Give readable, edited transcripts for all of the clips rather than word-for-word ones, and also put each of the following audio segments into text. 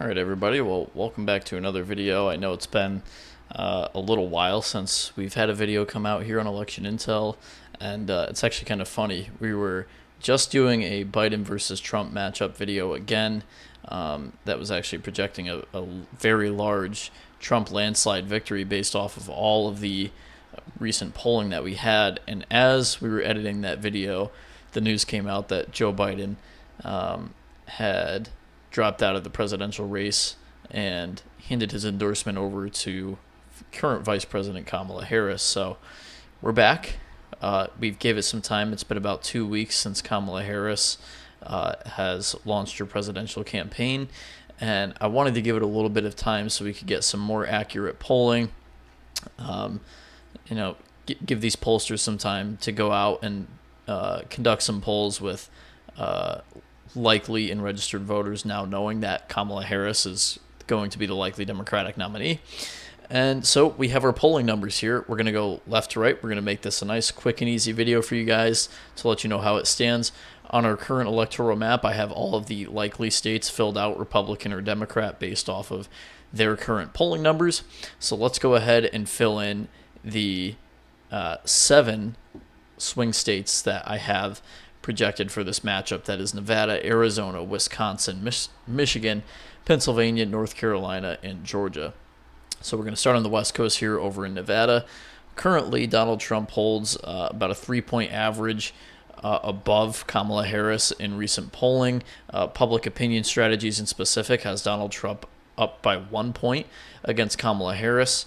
All right, everybody. Well, welcome back to another video. I know it's been a little while since we've had a video come out here on Election Intel, and it's actually kind of funny. We were just doing a Biden versus Trump matchup video again. That was actually projecting a very large Trump landslide victory based off of all of the recent polling that we had. And as we were editing that video, the news came out that Joe Biden had dropped out of the presidential race and handed his endorsement over to current Vice President Kamala Harris. So we're back. We've gave it some time. It's been about 2 weeks since Kamala Harris has launched her presidential campaign, and I wanted to give it a little bit of time so we could get some more accurate polling. Give these pollsters some time to go out and conduct some polls with likely and registered voters, now knowing that Kamala Harris is going to be the likely Democratic nominee. And so we have our polling numbers here. We're going to go left to right. We're going to make this a nice, quick, and easy video for you guys to let you know how it stands. On our current electoral map, I have all of the likely states filled out, Republican or Democrat, based off of their current polling numbers. So let's go ahead and fill in the 7 swing states that I have projected for this matchup. That is Nevada, Arizona, Wisconsin, Michigan, Pennsylvania, North Carolina, and Georgia. So we're going to start on the West Coast here over in Nevada. Currently, Donald Trump holds about a 3-point average above Kamala Harris in recent polling. Public opinion strategies in specific has Donald Trump up by 1 point against Kamala Harris.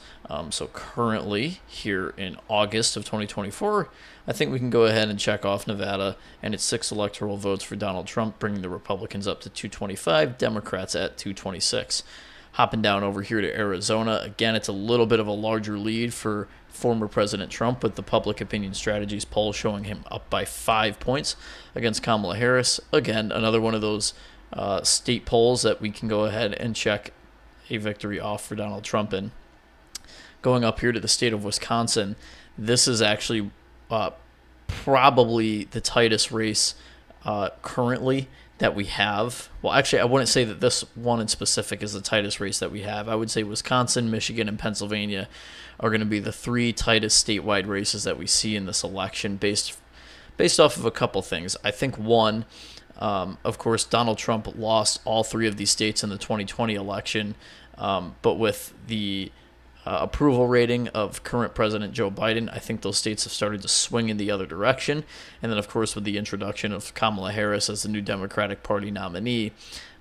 So currently, here in August of 2024, I think we can go ahead and check off Nevada and its 6 electoral votes for Donald Trump, bringing the Republicans up to 225, Democrats at 226. Hopping down over here to Arizona, again, it's a little bit of a larger lead for former President Trump, with the Public Opinion Strategies poll showing him up by 5 points against Kamala Harris. Again, another one of those state polls that we can go ahead and check a victory off for Donald Trump in. Going up here to the state of Wisconsin, this is actually probably the tightest race currently that we have. Well, actually, I wouldn't say that this one in specific is the tightest race that we have. I would say Wisconsin, Michigan, and Pennsylvania are going to be the 3 tightest statewide races that we see in this election, based off of a couple things. I think one, of course, Donald Trump lost all 3 of these states in the 2020 election, but with the approval rating of current President Joe Biden, I think those states have started to swing in the other direction. And then, of course, with the introduction of Kamala Harris as the new Democratic Party nominee,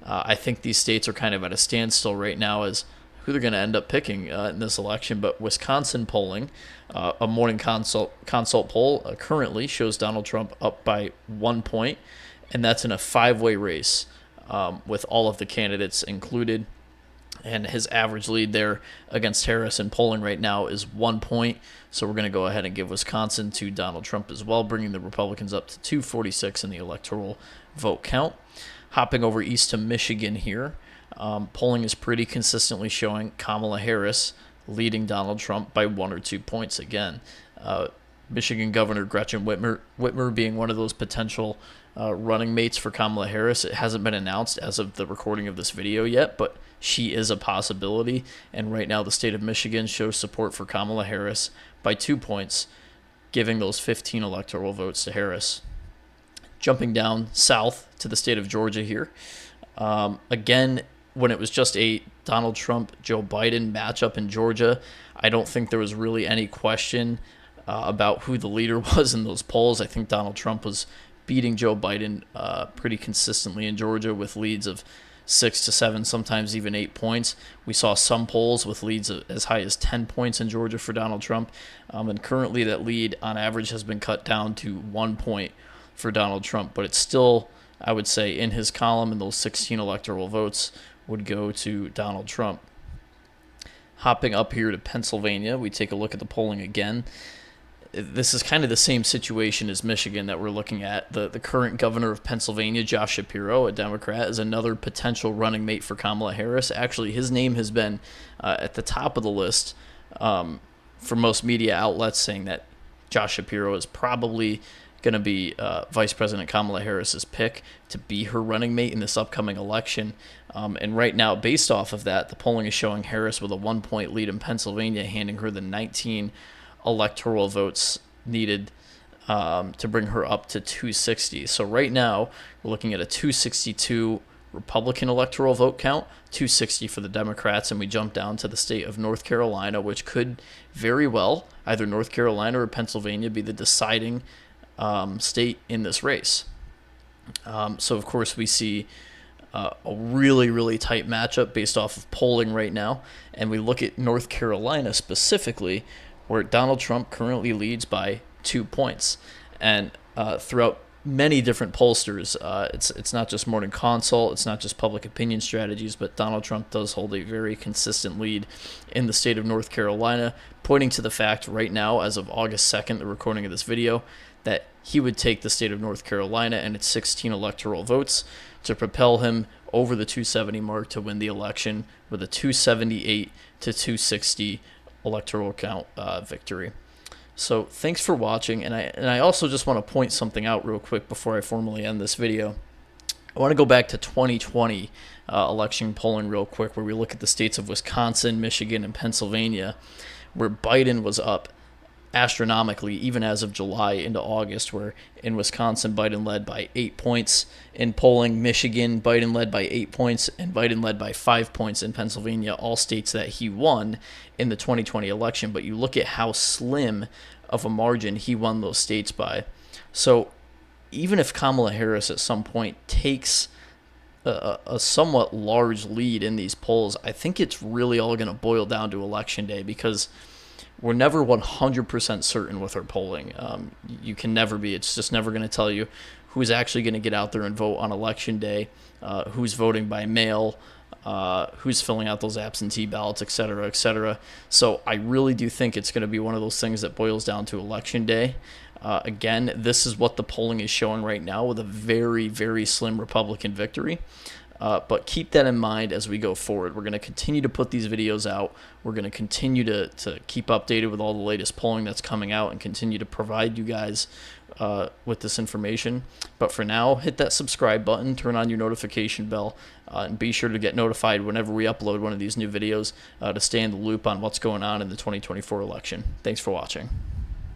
I think these states are kind of at a standstill right now as who they're going to end up picking in this election. But Wisconsin polling, a morning consult poll currently shows Donald Trump up by 1 point, and that's in a 5-way race with all of the candidates included. And his average lead there against Harris in polling right now is 1 point. So we're going to go ahead and give Wisconsin to Donald Trump as well, bringing the Republicans up to 246 in the electoral vote count. Hopping over east to Michigan here, polling is pretty consistently showing Kamala Harris leading Donald Trump by 1 or 2 points again. Michigan Governor Gretchen Whitmer being one of those potential running mates for Kamala Harris. It hasn't been announced as of the recording of this video yet, but she is a possibility. And right now the state of Michigan shows support for Kamala Harris by 2 points, giving those 15 electoral votes to Harris. Jumping down south to the state of Georgia here. Again, when it was just a Donald Trump-Joe Biden matchup in Georgia, I don't think there was really any question about who the leader was in those polls. I think Donald Trump was beating Joe Biden pretty consistently in Georgia with leads of 6 to 7, sometimes even 8 points. We saw some polls with leads of as high as 10 points in Georgia for Donald Trump. And currently that lead on average has been cut down to 1 point for Donald Trump. But it's still, I would say, in his column, and those 16 electoral votes would go to Donald Trump. Hopping up here to Pennsylvania, we take a look at the polling again. This is kind of the same situation as Michigan that we're looking at. The current governor of Pennsylvania, Josh Shapiro, a Democrat, is another potential running mate for Kamala Harris. Actually, his name has been at the top of the list for most media outlets, saying that Josh Shapiro is probably going to be Vice President Kamala Harris's pick to be her running mate in this upcoming election. And right now, based off of that, the polling is showing Harris with a 1-point lead in Pennsylvania, handing her the 19 electoral votes needed to bring her up to 260. So right now, we're looking at a 262 Republican electoral vote count, 260 for the Democrats, and we jump down to the state of North Carolina, which could very well, either North Carolina or Pennsylvania, be the deciding state in this race. So, of course, we see a really, really tight matchup based off of polling right now, and we look at North Carolina specifically, where Donald Trump currently leads by 2 points. And throughout many different pollsters, it's not just Morning Consult, it's not just Public Opinion Strategies, but Donald Trump does hold a very consistent lead in the state of North Carolina, pointing to the fact right now, as of August 2nd, the recording of this video, that he would take the state of North Carolina and its 16 electoral votes to propel him over the 270 mark to win the election with a 278 to 260 electoral count victory. So thanks for watching, and I also just want to point something out real quick before I formally end this video. I want to go back to 2020 election polling real quick, where we look at the states of Wisconsin, Michigan, and Pennsylvania, where Biden was up astronomically, even as of July into August, where in Wisconsin, Biden led by 8 points. In polling, Michigan, Biden led by 8 points, and Biden led by 5 points in Pennsylvania, all states that he won in the 2020 election. But you look at how slim of a margin he won those states by. So even if Kamala Harris at some point takes a somewhat large lead in these polls, I think it's really all going to boil down to Election Day, because we're never 100% certain with our polling. You can never be. It's just never going to tell you who's actually going to get out there and vote on Election Day, who's voting by mail, who's filling out those absentee ballots, et cetera, et cetera. So I really do think it's going to be one of those things that boils down to Election Day. Again, this is what the polling is showing right now, with a very, very slim Republican victory. But keep that in mind as we go forward. We're going to continue to put these videos out. We're going to continue to keep updated with all the latest polling that's coming out, and continue to provide you guys with this information. But for now, hit that subscribe button, turn on your notification bell, and be sure to get notified whenever we upload one of these new videos to stay in the loop on what's going on in the 2024 election. Thanks for watching.